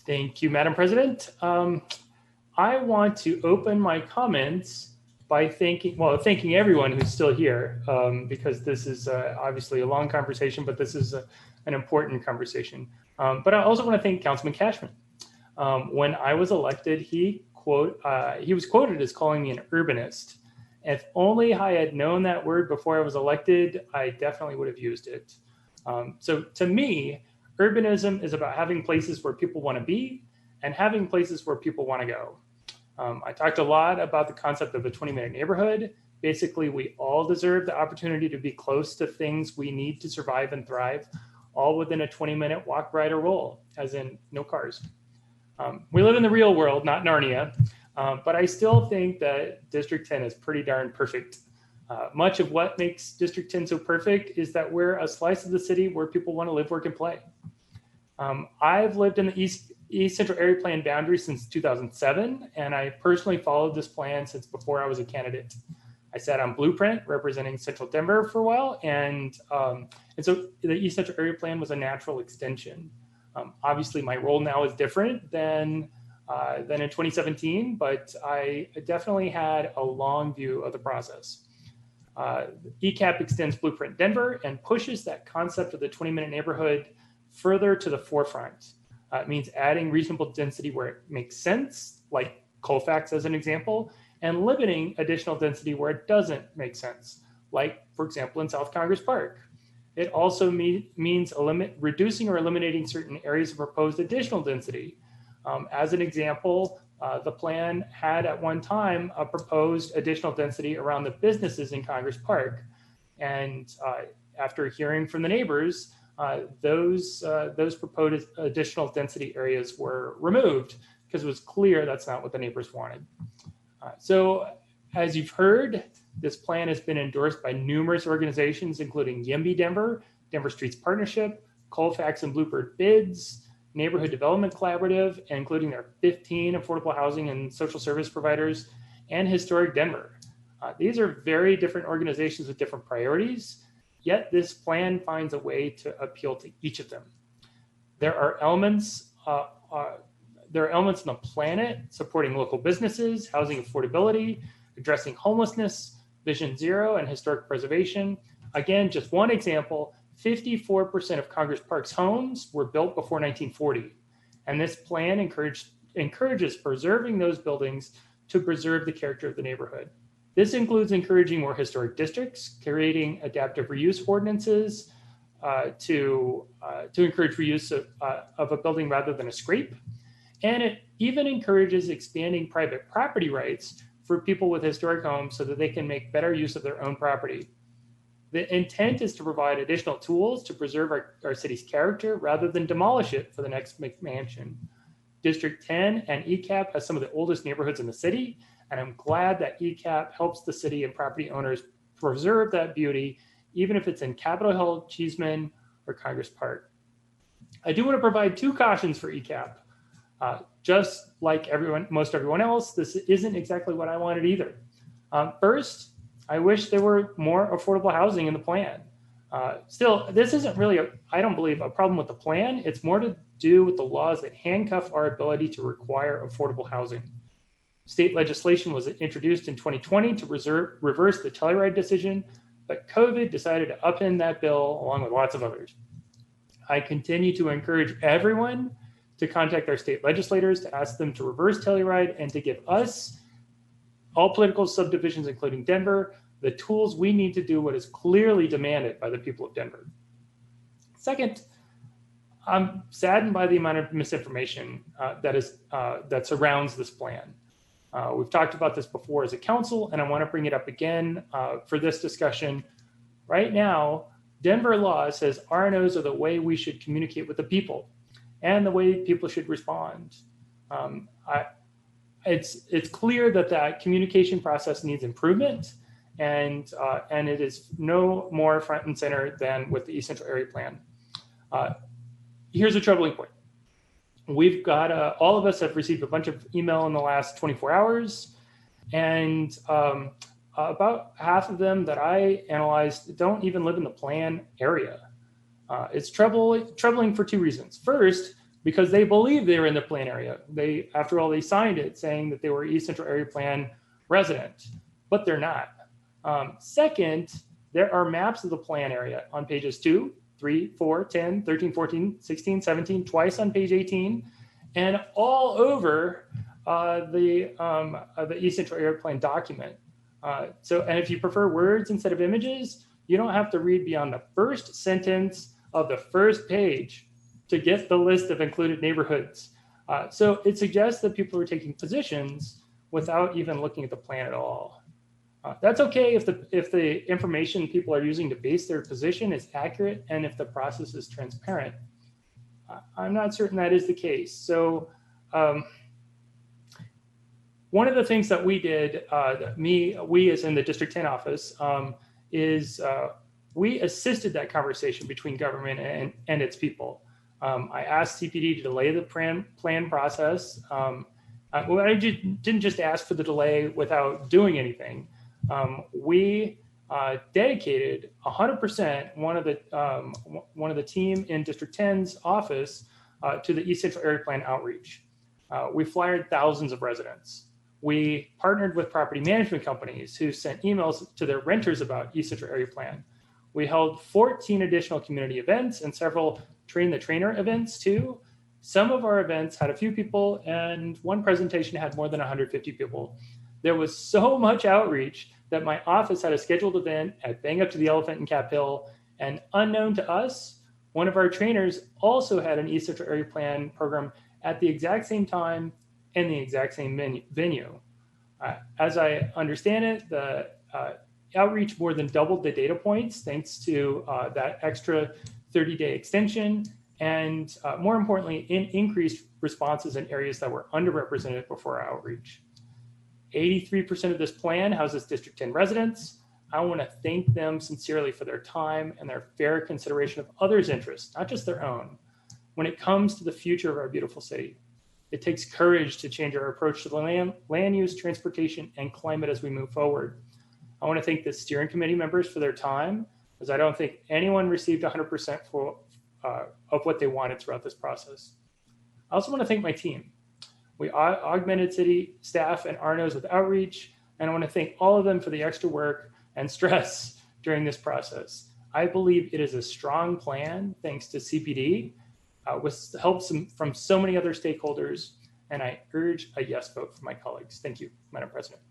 Thank you, Madam President. I want to open my comments by thanking everyone who's still here, because this is obviously a long conversation, but this is an important conversation. But I also want to thank Councilman Cashman. When I was elected, he was quoted as calling me an urbanist. If only I had known that word before I was elected, I definitely would have used it. So to me, urbanism is about having places where people want to be and having places where people want to go. I talked a lot about the concept of a 20-minute neighborhood. Basically, we all deserve the opportunity to be close to things we need to survive and thrive, all within a 20-minute walk, ride, or roll, as in no cars. We live in the real world, not Narnia, but I still think that District 10 is pretty darn perfect. Much of what makes District 10 so perfect is that we're a slice of the city where people want to live, work, and play. I've lived in the East Central Area Plan boundary since 2007, and I personally followed this plan since before I was a candidate. I sat on Blueprint representing Central Denver for a while, and so the East Central Area Plan was a natural extension. Obviously, my role now is different than in 2017, but I definitely had a long view of the process. ECAP extends Blueprint Denver and pushes that concept of the 20-minute neighborhood further to the forefront. It means adding reasonable density where it makes sense, like Colfax as an example, and limiting additional density where it doesn't make sense, like, for example, in South Congress Park. It also means reducing or eliminating certain areas of proposed additional density. As an example, the plan had at one time a proposed additional density around the businesses in Congress Park. And after hearing from the neighbors, those proposed additional density areas were removed because it was clear that's not what the neighbors wanted. So as you've heard, this plan has been endorsed by numerous organizations, including YIMBY Denver, Denver Streets Partnership, Colfax and Bluebird Bids, Neighborhood Development Collaborative, including their 15 affordable housing and social service providers, and Historic Denver. These are very different organizations with different priorities, yet this plan finds a way to appeal to each of them. There are elements in the planet supporting local businesses, housing affordability, addressing homelessness, Vision Zero, and historic preservation. Again, just one example, 54% of Congress Park's homes were built before 1940. And this plan encourages preserving those buildings to preserve the character of the neighborhood. This includes encouraging more historic districts, creating adaptive reuse ordinances to encourage reuse of a building rather than a scrape. And it even encourages expanding private property rights for people with historic homes so that they can make better use of their own property. The intent is to provide additional tools to preserve our city's character rather than demolish it for the next McMansion. District 10 and ECAP has some of the oldest neighborhoods in the city, and I'm glad that ECAP helps the city and property owners preserve that beauty, even if it's in Capitol Hill, Cheeseman, or Congress Park. I do want to provide two cautions for ECAP. Just like most everyone else, this isn't exactly what I wanted either. First, I wish there were more affordable housing in the plan. Still, this isn't really, I don't believe, a problem with the plan. It's more to do with the laws that handcuff our ability to require affordable housing. State legislation was introduced in 2020 to reverse the Telluride decision, but COVID decided to upend that bill along with lots of others. I continue to encourage everyone to contact our state legislators to ask them to reverse Telluride and to give us, all political subdivisions, including Denver, the tools we need to do what is clearly demanded by the people of Denver. Second, I'm saddened by the amount of misinformation that surrounds this plan. We've talked about this before as a council, and I want to bring it up again for this discussion. Right now, Denver law says RNOs are the way we should communicate with the people and the way people should respond. It's clear that communication process needs improvement, and it is no more front and center than with the East Central Area Plan. Here's a troubling point. We've got, all of us have received a bunch of email in the last 24 hours, and about half of them that I analyzed don't even live in the plan area. It's troubling for two reasons. First, because they believe they were in the plan area. After all, they signed it saying that they were East Central Area Plan resident, but they're not. Second, there are maps of the plan area on pages 2, 3, 4, 10, 13, 14, 16, 17, twice on page 18, and all over the East Central Area Plan document. And if you prefer words instead of images, you don't have to read beyond the first sentence of the first page to get the list of included neighborhoods. So it suggests that people are taking positions without even looking at the plan at all. That's okay if the information people are using to base their position is accurate and if the process is transparent. I'm not certain that is the case. So one of the things that we did, we as in the District 10 office, is we assisted that conversation between government and its people. I asked CPD to delay the plan process. I didn't just ask for the delay without doing anything. We dedicated 100% one of the team in District 10's office to the East Central Area Plan outreach. We flyered thousands of residents. We partnered with property management companies who sent emails to their renters about East Central Area Plan. We held 14 additional community events and several train the trainer events too. Some of our events had a few people and one presentation had more than 150 people. There was so much outreach that my office had a scheduled event at Bang Up to the Elephant in Cap Hill, and unknown to us, one of our trainers also had an East Central Area Plan program at the exact same time and the exact same venue. As I understand it, the outreach more than doubled the data points thanks to that extra 30-day extension, and more importantly, increased responses in areas that were underrepresented before our outreach. 83% of this plan houses District 10 residents. I want to thank them sincerely for their time and their fair consideration of others' interests, not just their own, when it comes to the future of our beautiful city. It takes courage to change our approach to the land use, transportation, and climate as we move forward. I want to thank the steering committee members for their time, as I don't think anyone received 100% of what they wanted throughout this process. I also want to thank my team. We augmented city staff and RNOs with outreach, and I want to thank all of them for the extra work and stress during this process. I believe it is a strong plan, thanks to CPD, with help from so many other stakeholders, and I urge a yes vote from my colleagues. Thank you, Madam President.